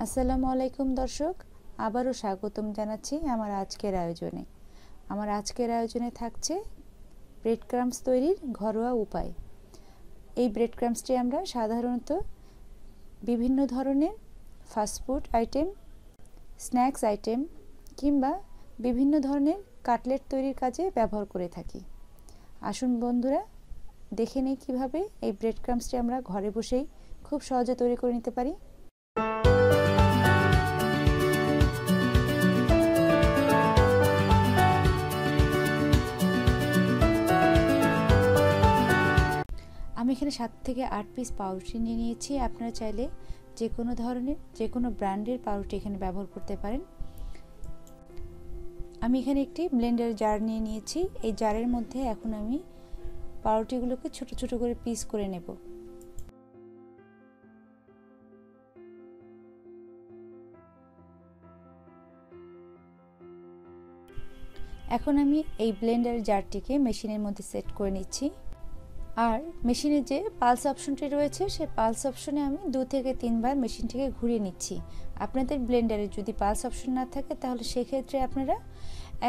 আসসালামুআলাইকুম দর্শক, আবারও স্বাগতম জানাচ্ছি আমার আজকের আয়োজনে। আমার আজকের আয়োজনে থাকছে ব্রেড ক্রাম্বস তৈরির ঘরোয়া উপায়। এই ব্রেড ক্রাম্বসটি আমরা সাধারণত বিভিন্ন ধরনের ফাস্টফুড আইটেম, স্ন্যাক্স আইটেম কিংবা বিভিন্ন ধরনের কাটলেট তৈরির কাজে ব্যবহার করে থাকি। আসুন বন্ধুরা, দেখে নেই কীভাবে এই ব্রেড ক্রাম্বসটি আমরা ঘরে বসেই খুব সহজে তৈরি করে নিতে পারি। আমি এখানে 7 থেকে 8 পিস পাউরুটি নিয়ে নিয়েছি। আপনারা চাইলে যে কোনো ধরনের যে কোনো ব্র্যান্ডের পাউরুটি এখানে ব্যবহার করতে পারেন। আমি এখানে একটি ব্লেন্ডার জার নিয়ে নিয়েছি। এই জারের মধ্যে এখন আমি পাউরুটিগুলোকে ছোট ছোট করে পিস করে নেব। এখন আমি এই ব্লেন্ডার জারটিকে মেশিনের মধ্যে সেট করে নিচ্ছি। আর মেশিনে যে পালস অপশনটি রয়েছে সেই পালস অপশনে আমি 2 থেকে 3 বার মেশিনটিকে ঘুরিয়ে নিচ্ছি। আপনাদের ব্লেন্ডারে যদি পালস অপশন না থাকে তাহলে সেক্ষেত্রে আপনারা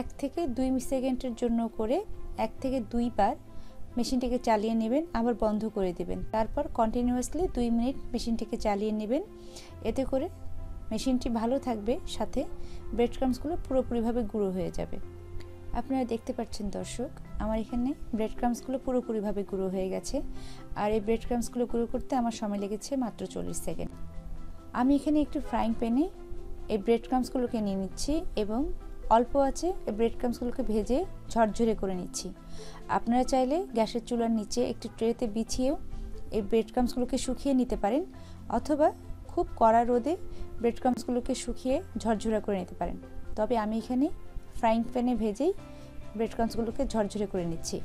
1 থেকে 2 সেকেন্ডের জন্য করে 1 থেকে 2 বার মেশিনটিকে চালিয়ে নেবেন, আবার বন্ধ করে দেবেন। তারপর কন্টিনিউয়াসলি 2 মিনিট মেশিনটিকে চালিয়ে নেবেন। এতে করে মেশিনটি ভালো থাকবে, সাথে ব্রেড ক্রাম্বসগুলো পুরোপুরিভাবে গুঁড়ো হয়ে যাবে। আপনারা দেখতে পাচ্ছেন দর্শক, আমার এখানে ব্রেড ক্রাম্বসগুলো পুরোপুরিভাবে গুঁড়ো হয়ে গেছে। আর এই ব্রেড ক্রাম্বসগুলো গুঁড়ো করতে আমার সময় লেগেছে মাত্র 40 সেকেন্ড। আমি এখানে একটু ফ্রাইং প্যানে এই ব্রেড ক্রাম্বসগুলোকে নিয়ে নিচ্ছি এবং অল্প আছে এই ব্রেড ক্রাম্বসগুলোকে ভেজে ঝরঝরে করে নিচ্ছি। আপনারা চাইলে গ্যাসের চুলার নিচে একটি ট্রেতে বিছিয়েও এই ব্রেড ক্রাম্বসগুলোকে শুকিয়ে নিতে পারেন, অথবা খুব কড়া রোদে ব্রেড ক্রাম্বসগুলোকে শুকিয়ে ঝরঝরা করে নিতে পারেন। তবে আমি এখানে ফ্রাইং প্যানে ভেজেই ব্রেড ক্রাম্বসগুলোকে ঝরঝরে করে নিচ্ছি।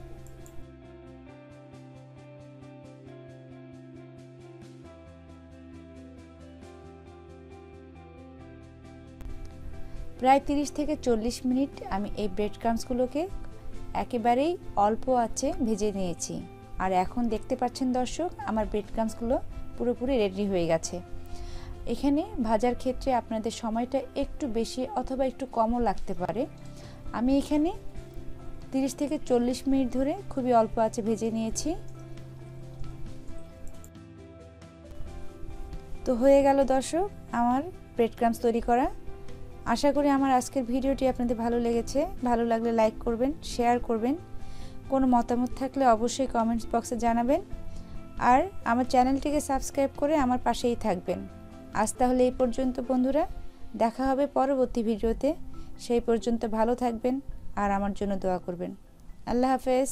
প্রায় 30 থেকে 40 মিনিট আমি এই ব্রেড ক্রাম্বসগুলোকে একেবারেই অল্প আঁচে ভেজে নিয়েছি। আর এখন দেখতে পাচ্ছেন দর্শক, আমার ব্রেড ক্রাম্বসগুলো পুরোপুরি রেডি হয়ে গেছে। এখানে ভাজার ক্ষেত্রে আপনাদের সময়টা একটু বেশি অথবা একটু কমও লাগতে পারে। আমি এখানে 30 থেকে 40 মিনিট ধরে খুবই অল্প আঁচে ভেজে নিয়েছি। তো হয়ে গেল দর্শক আমার ব্রেড ক্রাম্বস তৈরি করা। আশা করি আমার আজকের ভিডিওটি আপনাদের ভালো লেগেছে। ভালো লাগলে লাইক করবেন, শেয়ার করবেন। কোনো মতামত থাকলে অবশ্যই কমেন্টস বক্সে জানাবেন। আর আমার চ্যানেলটিকে সাবস্ক্রাইব করে আমার পাশেই থাকবেন। আজ তাহলে এই পর্যন্ত বন্ধুরা, দেখা হবে পরবর্তী ভিডিওতে। সেই পর্যন্ত ভালো থাকবেন আর আমার জন্য দোয়া করবেন। আল্লাহ হাফেজ।